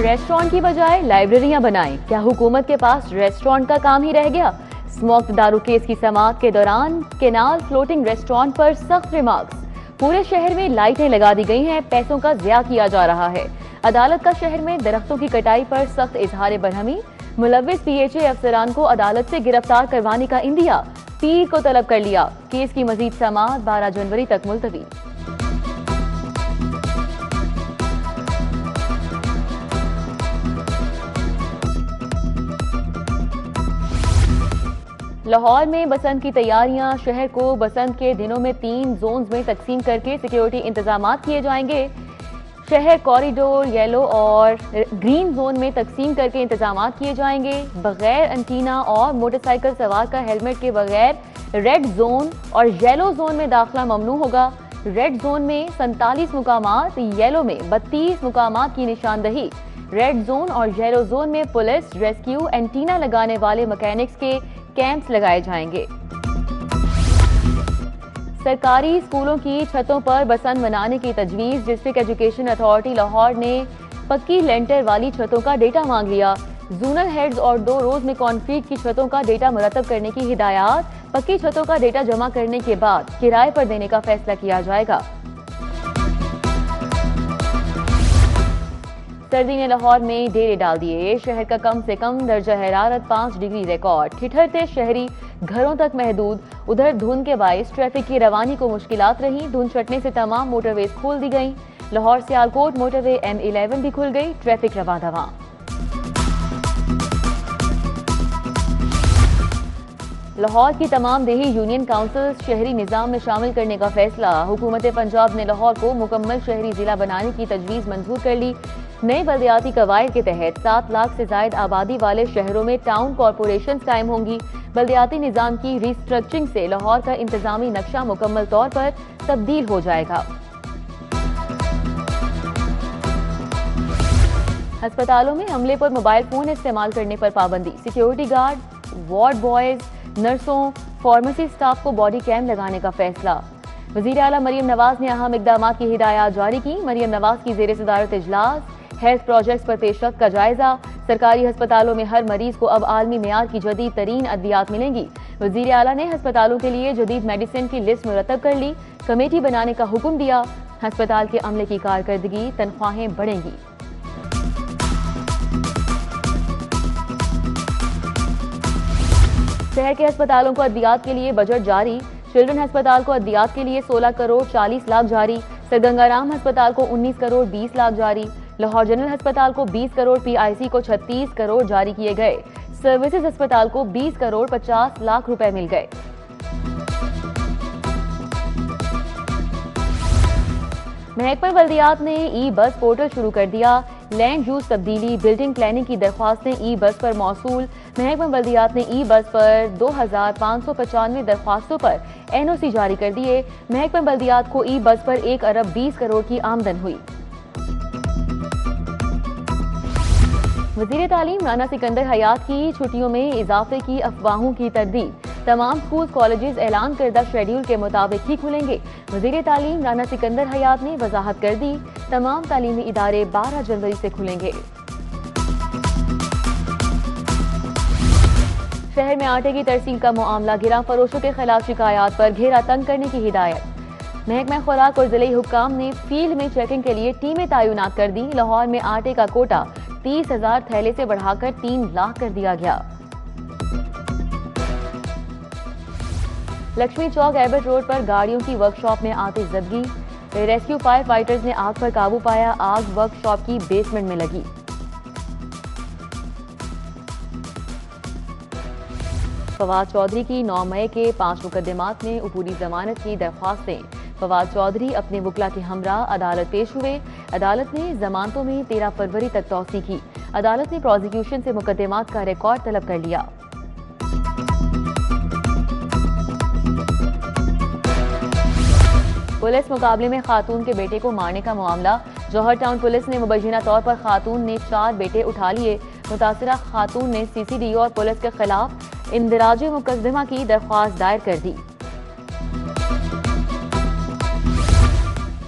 Restaurant की बजाय लाइब्रेरियां बनाएं, क्या हुकूमत के पास रेस्टोरेंट का काम ही रह गया? स्मोक्ड दारू केस की समाअत के दौरान केनाल फ्लोटिंग रेस्टोरेंट पर सख्त रिमार्क्स। पूरे शहर में लाइटें लगा दी गई हैं, पैसों का ज़िया किया जा रहा है। अदालत का शहर में दरख्तों की कटाई पर सख्त इजहार बरहमी। मुलव्विस पीएचए अफसरान को अदालत से गिरफ्तार करवाने का इंदिया, पीर को तलब कर लिया। केस की मजीद समाअत 12 जनवरी तक मुलतवी। लाहौर में बसंत की तैयारियां। शहर को बसंत के दिनों में 3 जोन्स में तकसीम करके सिक्योरिटी इंतजाम किए जाएंगे। शहर कॉरिडोर, येलो और ग्रीन जोन में तकसीम करके इंतजाम किए जाएंगे। बगैर एंटीना और मोटरसाइकिल सवार का हेलमेट के बगैर रेड जोन और येलो जोन में दाखिला ममनू होगा। रेड जोन में 47 मुकामात, येलो में 32 मुकामात की निशानदही। रेड जोन और येलो जोन में पुलिस, रेस्क्यू, एंटीना लगाने वाले मैकेनिक्स के कैंप्स लगाए जाएंगे। सरकारी स्कूलों की छतों पर बसंत मनाने की तजवीज़। डिस्ट्रिक्ट एजुकेशन अथॉरिटी लाहौर ने पक्की लेंटर वाली छतों का डेटा मांग लिया। जोनल हेड्स और 2 रोज में कॉन्क्रीट की छतों का डेटा मुरतब करने की हिदायत। पक्की छतों का डेटा जमा करने के बाद किराए पर देने का फैसला किया जाएगा। सर्दी ने लाहौर में डेरे डाल दिए। शहर का कम से कम दर्जा हरारत 5 डिग्री रिकॉर्ड। ठिठुरते शहरी घरों तक महदूद। उधर धुंध के बायस ट्रैफिक की रवानी को मुश्किलात रही। धुंध छटने से तमाम मोटरवेज खोल दी गई। लाहौर सियालकोट मोटरवे M11 भी खुल गई। ट्रैफिक रवां दवां। लाहौर की तमाम देही यूनियन काउंसिल शहरी निज़ाम में शामिल करने का फैसला। हुकूमत पंजाब ने लाहौर को मुकम्मल शहरी जिला बनाने की तजवीज़ मंजूर कर ली। नए बल्दियाती कवायद के तहत 7 लाख से जायद आबादी वाले शहरों में टाउन कॉरपोरेशन कायम होंगी। बल्दियाती निज़ाम की रिस्ट्रक्चरिंग से लाहौर का इंतजामी नक्शा मुकम्मल तौर पर तब्दील हो जाएगा। अस्पतालों में हमले पर मोबाइल फोन इस्तेमाल करने पर पाबंदी। सिक्योरिटी गार्ड, वार्ड बॉयज, नर्सों, फार्मेसी स्टाफ को बॉडी कैम लगाने का फैसला। वज़ीर आला मरियम नवाज ने अहम इक़दामात की हिदायत जारी की। मरियम नवाज की ज़ेर सदारत इजलास। हेल्थ प्रोजेक्ट्स पर पेशरफ्त का जायजा। सरकारी अस्पतालों में हर मरीज को अब आलमी मेयार की जदीद तरीन अद्वियात मिलेंगी। वज़ीर आला ने अस्पतालों के लिए जदीद मेडिसिन की लिस्ट मुरतब कर ली। कमेटी बनाने का हुक्म दिया। अस्पताल के अमले की कारकर्दगी, तनख्वाहें बढ़ेंगी। शहर के अस्पतालों को अद्वियात के लिए बजट जारी। चिल्ड्रन अस्पताल को अद्वियात के लिए 16 करोड़ 40 लाख जारी। सरगंगाराम अस्पताल को 19 करोड़ 20 लाख जारी। लाहौर जनरल अस्पताल को 20 करोड़, PIC को 36 करोड़ जारी किए गए। सर्विसेज अस्पताल को 20 करोड़ 50 लाख रुपए मिल गए। महकमा बल्दियात ने ई-बस पोर्टल शुरू कर दिया। लैंड यूज तब्दीली, बिल्डिंग प्लानिंग की दरख्वास्तें ई-बस पर मौसूल। महकमा बल्दियात ने ई-बस पर 2595 दरख्वास्तों पर NOC जारी कर दिए। महकमा बल्दियात को ई-बस पर 1 अरब 20 करोड़ की आमदन हुई। वज़ीर तालीम राना सिकंदर हयात की छुट्टियों में इजाफे की अफवाहों की तरदीद। तमाम स्कूल कॉलेजेस ऐलान करदा शेड्यूल के मुताबिक ही खुलेंगे। वज़ीर तालीम राना सिकंदर हयात ने वजाहत कर दी। तमाम तालीमी इदारे 12 जनवरी से खुलेंगे। शहर में आटे की तरसील का मामला। गिरा फरोशों के खिलाफ शिकायत पर घेरा तंग करने की हिदायत। महकमा खुराक और जिले हुक्काम ने फील्ड में चेकिंग के लिए टीमें तैनात कर दी। लाहौर में आटे का कोटा 30,000 थैले से बढ़ाकर 3 लाख कर दिया गया। लक्ष्मी चौक एबट रोड पर गाड़ियों की वर्कशॉप में आतिशज़दगी। रेस्क्यू फायर फाइटर्स ने आग पर काबू पाया। आग वर्कशॉप की बेसमेंट में लगी। फवाद चौधरी की 9 मई के 5 मुकदमात में अबूरी जमानत की दरख्वास्तें। फवाद चौधरी अपने वकला के हमरा अदालत पेश हुए। अदालत ने जमानतों में 13 फरवरी तक तौसी की। अदालत ने प्रोसिक्यूशन से मुकदमात का रिकॉर्ड तलब कर लिया। पुलिस मुकाबले में खातून के बेटे को मारने का मामला। जौहर टाउन पुलिस ने मुबैना तौर पर खातून ने 4 बेटे उठा लिए। मुतासिरा खातून ने CCD और पुलिस के खिलाफ इंदराज मुकदमा की दरख्वास्त दायर कर दी।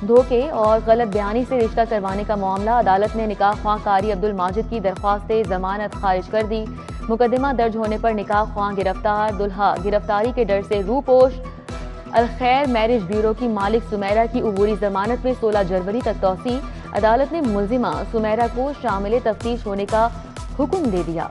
धोखे और गलत बयानी से रिश्ता करवाने का मामला। अदालत ने निकाह ख्वाह कारी अब्दुल माजिद की दरख्वास्त जमानत खारिज कर दी। मुकदमा दर्ज होने पर निकाह ख्वाह गिरफ्तार, दुल्हा गिरफ्तारी के डर से रूपोश। अलखैर मैरिज ब्यूरो की मालिक सुमेरा की उबूरी जमानत में 16 जनवरी तक तौसी। अदालत ने मुल्जिमा सुमेरा को शामिल तफ्तीश होने का हुक्म दे दिया।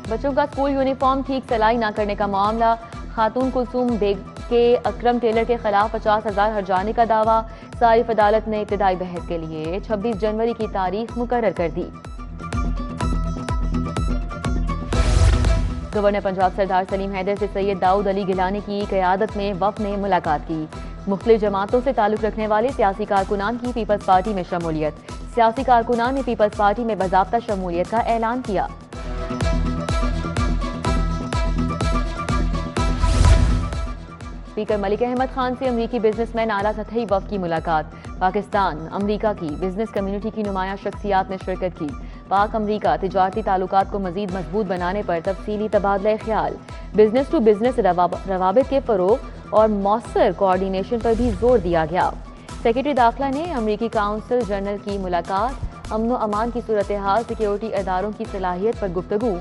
बच्चों का स्कूल यूनिफॉर्म ठीक सिलाई न करने का मामला। खातून कुलसूम बेग के अकरम टेलर के खिलाफ 50,000 हर्जाने का दावा। सारिफ अदालत ने इब्तिदाई बहस के लिए 26 जनवरी की तारीख मुकर्रर कर दी। गवर्नर पंजाब सरदार सलीम हैदर से सैयद दाऊद अली गिलानी की क़यादत में वफ़द ने मुलाकात की। मुख्तलिफ जमातों से ताल्लुक़ रखने वाले सियासी कारकुनान की पीपल्स पार्टी में शमूलियत। सियासी कारकुनान ने पीपल्स पार्टी में बाज़ाब्ता शमूलियत का ऐलान किया। स्पीकर मलिक अहमद खान से अमरीकी बिजनेसमैन आला सतही वफ़द की मुलाकात। पाकिस्तान अमरीका की बिजनेस कम्युनिटी की नुमाया शख्सियात ने शिरकत की। पाक अमरीका तिजारती ताल्लुकात को मजीद मजबूत बनाने पर तफसीली तबादला ख्याल। बिजनेस टू बिजनेस रवाबित के फरोग और मौसर कोऑर्डिनेशन पर भी जोर दिया गया। सेक्रेटरी दाखिला ने अमरीकी काउंसिल जनरल की मुलाकात। अमन व अमान की सूरत हाल, सिक्योरिटी इदारों की सलाहियत पर गुफ्तगू।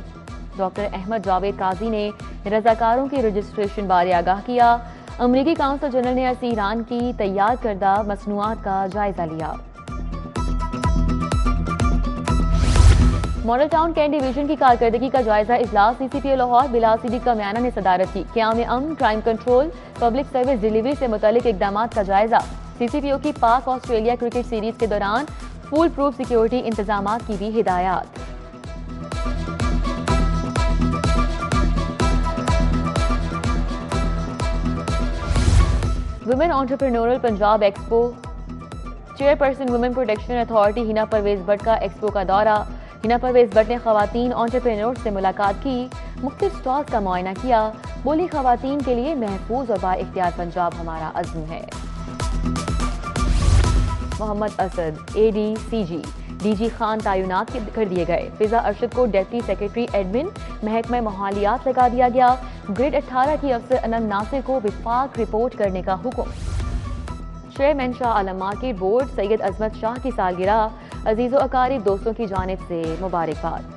डॉक्टर अहमद जावेद काजी ने रजाकारों की रजिस्ट्रेशन बारे आगाह किया। अमरीकी काउंसिल जनरल ने अर्ज़ ईरान की तैयार करदा मसनूआत का जायजा लिया। मॉडल टाउन कैंट डिवीजन की कारकर्दगी का जायजा इजलास। CCPO लाहौर बिलाल सिद्दीक कामयाना ने सदारत की। क़याम अमन, crime control, public service delivery से मुतालिक इक़दामात का जायजा। CCPO की पाक ऑस्ट्रेलिया क्रिकेट सीरीज के दौरान फुल प्रूफ सिक्योरिटी इंतजामात की भी हिदायत। Women entrepreneurial Punjab expo. Chairperson women protection authority Hina Parvez Bhatt का एक्सपो का दौरा। हिना परवेज भट्ट ने खवातीन एंटरप्रेन्योर्स से मुलाकात की। मुख्तलिफ स्टॉल्स का मुआयना किया। बोली, खवातीन के लिए महफूज और बाइख्तियार पंजाब हमारा अज़्म है। मोहम्मद असद ADCG DG खान तैनात कर दिए गए। फिजा अरशद को डेप्टी सेक्रेटरी एडमिन महकमा माहौलियात लगा दिया गया। ग्रेड 18 की अफसर अनम नासिर को विफाक रिपोर्ट करने का हुक्म। Chairman Shah Alam market board Syed अजमत शाह की सालगिरह। अजीज़ो अकारिब दोस्तों की जानिब से मुबारकबाद।